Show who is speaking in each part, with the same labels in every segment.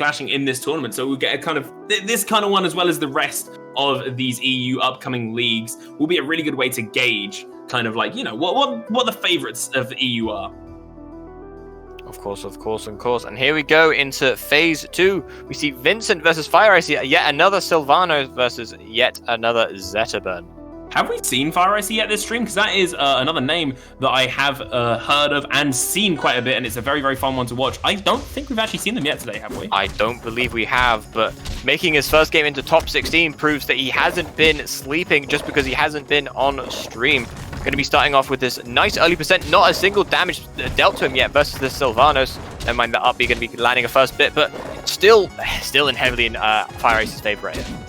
Speaker 1: clashing in this tournament. So we'll get a kind of this kind of one, as well as the rest of these EU upcoming leagues, will be a really good way to gauge kind of like, what the favorites of the EU are.
Speaker 2: Of course. And here we go into phase 2. We see Vincent versus Fireicey, yet another Sylvanos versus yet another Zetterburn.
Speaker 1: Have we seen Fireicey yet this stream? Because that is another name that I have heard of and seen quite a bit, and it's a very, very fun one to watch. I don't think we've actually seen them yet today, have we?
Speaker 2: I don't believe we have, but making his first game into top 16 proves that he hasn't been sleeping just because he hasn't been on stream. Going to be starting off with this nice early percent, not a single damage dealt to him yet versus the Sylvanos. Never mind that up, you're going to be landing a first bit, but still in heavily in Fireicey's favor right here.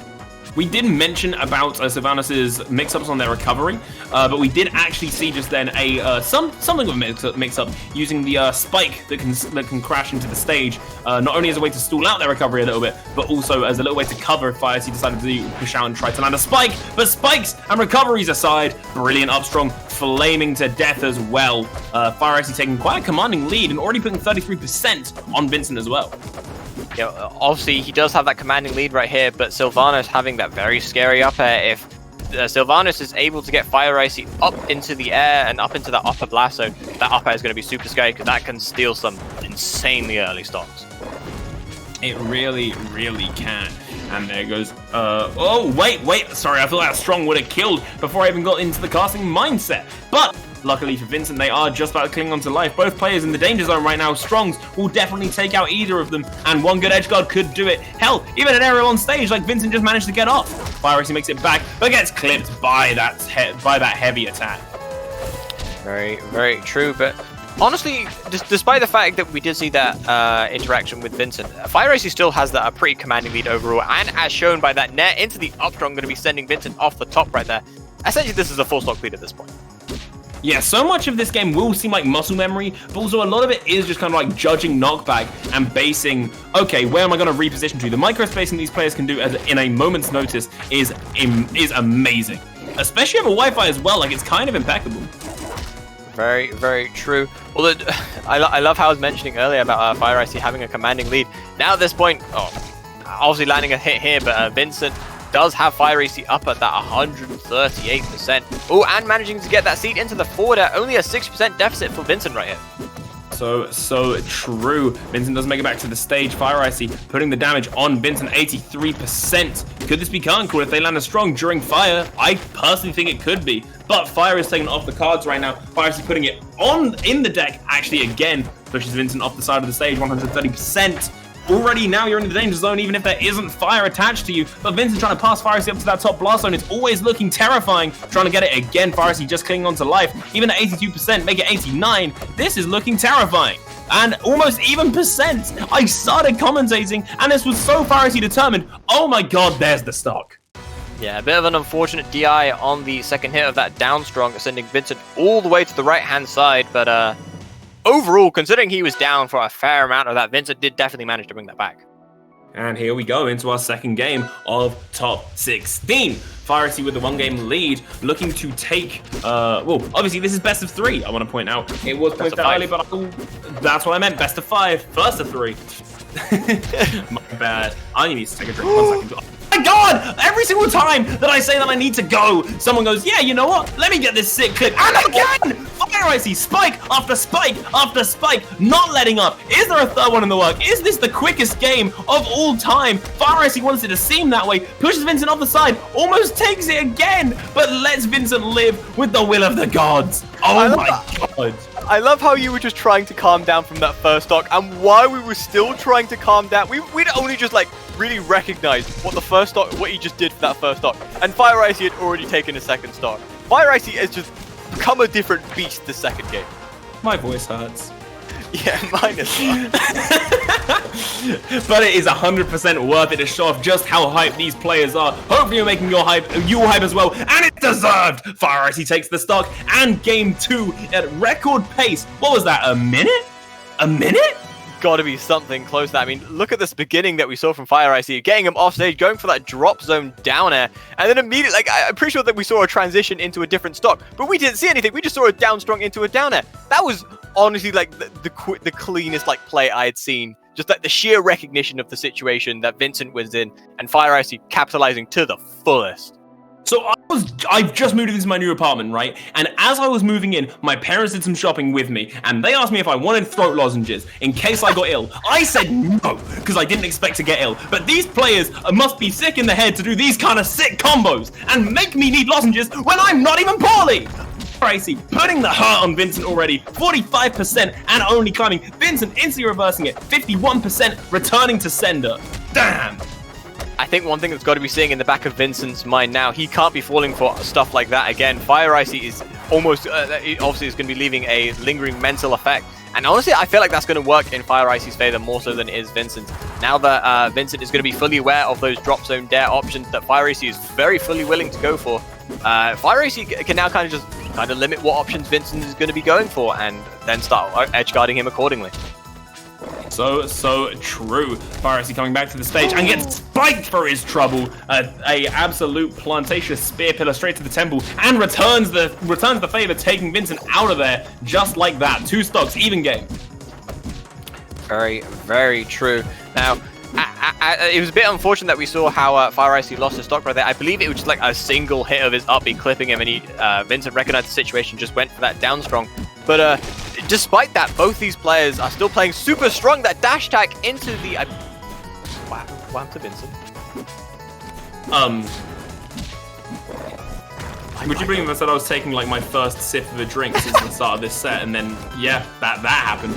Speaker 1: We did mention about Sylvanos' mix-ups on their recovery, but we did actually see just then a something of a mix-up using the spike that can crash into the stage, not only as a way to stall out their recovery a little bit, but also as a little way to cover if Fireicey decided to push out and try to land a spike. But spikes and recoveries aside, brilliant upstrong, flaming to death as well. Fireicey taking quite a commanding lead and already putting 33% on Vincent as well.
Speaker 2: Obviously, he does have that commanding lead right here, but Sylvanos having that very scary up air. If Sylvanos is able to get Fireicey up into the air and up into that upper blast zone, that up air is going to be super scary because that can steal some insanely early stocks.
Speaker 1: It really, really can. And there goes, oh, wait, sorry, I thought that strong would have killed before I even got into the casting mindset. But luckily for Vincent, they are just about to cling on to life. Both players in the danger zone right now. Strongs will definitely take out either of them, and one good edge guard could do it. Hell, even an aerial on stage like Vincent just managed to get off. Fireicey makes it back, but gets clipped by that heavy attack.
Speaker 2: Very, very true, but honestly, despite the fact that we did see that interaction with Vincent, Fireicey still has that a pretty commanding lead overall, and as shown by that net into the upstrong, going to be sending Vincent off the top right there. Essentially, this is a full stock lead at this point.
Speaker 1: Yeah, so much of this game will seem like muscle memory, but also a lot of it is just kind of like judging knockback and basing, okay, where am I going to reposition to? The micro-spacing these players can do in a moment's notice is amazing. Especially over Wi-Fi as well, like it's kind of impeccable.
Speaker 2: Very, very true. Although, I love how I was mentioning earlier about Fireicey having a commanding lead. Now at this point, obviously landing a hit here, but Vincent does have Fireicey up at that 138%. Oh, and managing to get that seat into the forward air. Only a 6% deficit for Vincent right here.
Speaker 1: So true. Vincent does make it back to the stage. Fireicey putting the damage on Vincent, 83%. Could this be current cool if they land a strong during fire? I personally think it could be. But fire is taken off the cards right now. Fireicey putting it in the deck, actually again, pushes Vincent off the side of the stage, 130%. Already now you're in the danger zone, even if there isn't fire attached to you. But Vincent trying to pass Fireicey up to that top blast zone. It's always looking terrifying. Trying to get it again. Fireicey just clinging on to life. Even at 82%, make it 89. This is looking terrifying. And almost even percent. I started commentating, and this was so Fireicey determined. Oh my god, there's the stock.
Speaker 2: Yeah, a bit of an unfortunate DI on the second hit of that down strong, sending Vincent all the way to the right-hand side. But overall, considering he was down for a fair amount of that, Vincent did definitely manage to bring that back.
Speaker 1: And here we go into our second game of top 16. Fireicey with the 1-game lead, looking to take, well, obviously this is best of 3, I want to point out. It was pointed out earlier, but that's what I meant, best of 5, first of 3. My bad. I need to take a drink, 1 second. Oh my god! Every single time that I say that I need to go, someone goes, yeah, you know what? Let me get this sick clip. And again! Fireicey, spike after spike after spike, not letting up. Is there a third one in the work? Is this the quickest game of all time? Fireicey wants it to seem that way, pushes Vincent off the side, almost takes it again, but lets Vincent live with the will of the gods. Oh my god.
Speaker 2: I love how you were just trying to calm down from that first stock, and while we were still trying to calm down, we'd only just like really recognized what the first stock, what he just did for that first stock, and Fireicey had already taken a second stock. Fireicey has just become a different beast the second game.
Speaker 1: My voice hurts.
Speaker 2: Yeah, mine as well.
Speaker 1: But it is 100% worth it to show off just how hyped these players are. Hopefully you're making your hype as well, and it's deserved. Fireicey takes the stock, and game 2 at record pace. What was that, a minute? A minute?
Speaker 2: Gotta be something close to that. I mean, look at this beginning that we saw from Fireicey, getting him off stage, going for that drop zone down air, and then immediately, like, I'm pretty sure that we saw a transition into a different stock, but we didn't see anything. We just saw a down strong into a down air. That was honestly like the cleanest like play I had seen just like the sheer recognition of the situation that Vincent was in, and Fireicey capitalizing to the fullest.
Speaker 1: So I've just moved into my new apartment, right? And as I was moving in, my parents did some shopping with me, and they asked me if I wanted throat lozenges in case I got ill. I said no, because I didn't expect to get ill. But these players must be sick in the head to do these kind of sick combos and make me need lozenges when I'm not even poorly. Fireicey putting the hurt on Vincent already, 45% and only climbing. Vincent instantly reversing it, 51% returning to sender. Damn.
Speaker 2: I think one thing that's got to be sitting in the back of Vincent's mind now, he can't be falling for stuff like that again. Fireicey is almost, obviously is going to be leaving a lingering mental effect. And honestly, I feel like that's going to work in Fireicey's favor more so than it is Vincent. Now that Vincent is going to be fully aware of those drop zone dare options that Fireicey is very fully willing to go for, Fireicey can now kind of limit what options Vincent is going to be going for and then start edge guarding him accordingly.
Speaker 1: So true. Fireicey coming back to the stage and gets spiked for his trouble. A absolute plantation spear pillar straight to the temple and returns the favor, taking Vincent out of there just like that. 2 stocks, even game.
Speaker 2: Very, very true. Now, it was a bit unfortunate that we saw how Fireicey lost his stock right there. I believe it was just like a single hit of his up B clipping him, and Vincent recognized the situation, just went for that down strong. But despite that, both these players are still playing super strong. That dash attack into the... Wow, what happened to Vincent?
Speaker 1: Would you believe I said I was taking like my first sip of a drink since the start of this set, and then, yeah, that happened.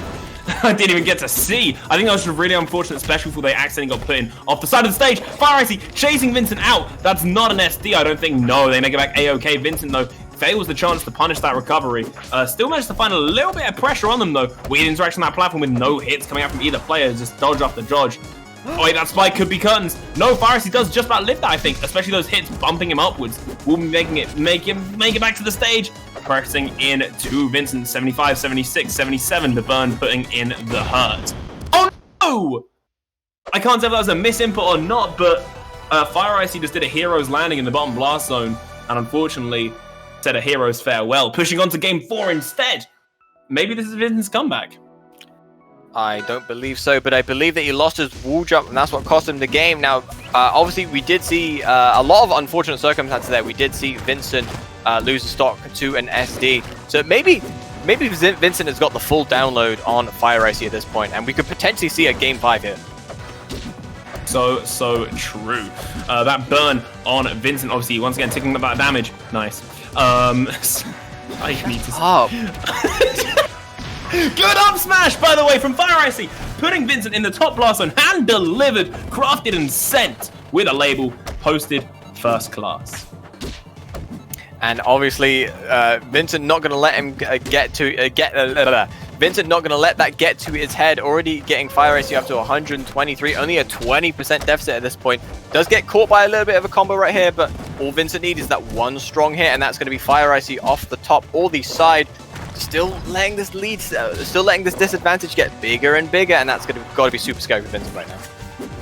Speaker 1: I didn't even get to see. I think that was a really unfortunate special before they accidentally got put in off the side of the stage. Fireicey chasing Vincent out. That's not an SD, I don't think. No, they make it back A-OK. Vincent, though, fails the chance to punish that recovery. Still managed to find a little bit of pressure on them, though. Weird interaction on that platform with no hits coming out from either player. Just dodge after dodge. Oh, wait, that spike could be curtains. No, Fireicey does just about live that, I think. Especially those hits bumping him upwards. Will be make it back to the stage. Pressing in to Vincent, 75, 76, 77. The burn putting in the hurt. Oh no! I can't tell if that was a miss input or not, but Fireicey just did a hero's landing in the bottom blast zone. And unfortunately, said a hero's farewell, pushing on to game 4 instead. Maybe this is Vincent's comeback.
Speaker 2: I don't believe so, but I believe that he lost his wall jump, and that's what cost him the game. Now, obviously, we did see a lot of unfortunate circumstances there. We did see Vincent lose the stock to an SD. So maybe Vincent has got the full download on Fireicey at this point, and we could potentially see a game 5 here.
Speaker 1: So true. That burn on Vincent, obviously, once again, taking that damage. Nice. I need to stop. Good up smash, by the way, from Fireicey, putting Vincent in the top blast zone, hand delivered, crafted and sent with a label posted first class.
Speaker 2: And obviously, Vincent not going to let him Vincent not going to let that get to his head. Already getting Fireicey up to 123, only a 20% deficit at this point. Does get caught by a little bit of a combo right here, but all Vincent needs is that one strong hit, and that's going to be Fireicey off the top or the side. Still letting this lead, still letting this disadvantage get bigger and bigger, and that's got to be super scary for Vincent right now.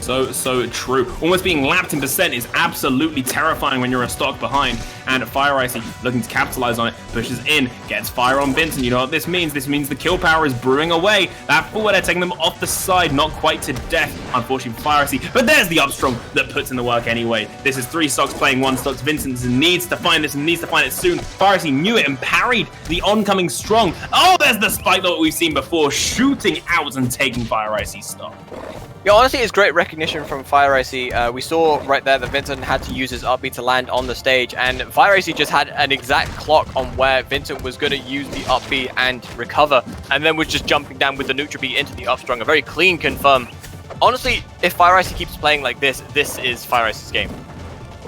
Speaker 1: So true. Almost being lapped in percent is absolutely terrifying when you're a stock behind. And Fireicey looking to capitalize on it, pushes in, gets fire on Vincent. You know what this means? This means the kill power is brewing away. That forward air taking them off the side, not quite to death, unfortunately for Fireicey. But there's the up strong that puts in the work anyway. This is 3 stocks playing 1 stocks. Vincent needs to find this and needs to find it soon. Fireicey knew it and parried the oncoming strong. Oh, there's the spike that we've seen before, shooting out and taking Fireicey's stock.
Speaker 2: Yeah, honestly, it's great recognition from Fireicey. We saw right there that Vincent had to use his up B to land on the stage, and Fireicey just had an exact clock on where Vincent was going to use the up B and recover, and then was just jumping down with the neutral B into the up strong. A very clean confirm. Honestly, if Fireicey keeps playing like this, this is Fireicey's game.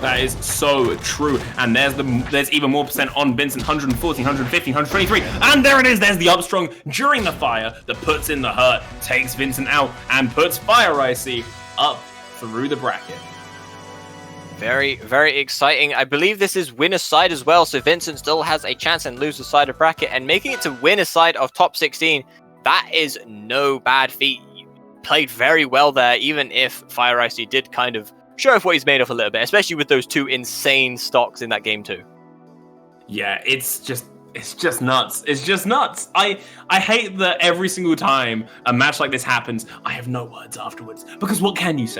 Speaker 1: That is so true. And there's even more percent on Vincent, 140, 150, 123. And there it is. There's the up strong during the fire that puts in the hurt, takes Vincent out, and puts Fireicey up through the bracket.
Speaker 2: Very, very exciting. I believe this is winner's side as well, so Vincent still has a chance and loser's side of bracket, and making it to winner's side of top 16. That is no bad feat. Played very well there, even if Fireicey did kind of show off what he's made of a little bit, especially with those 2 insane stocks in that game too.
Speaker 1: Yeah, it's just It's just nuts. It's just nuts. I hate that every single time a match like this happens, I have no words afterwards. Because what can you say?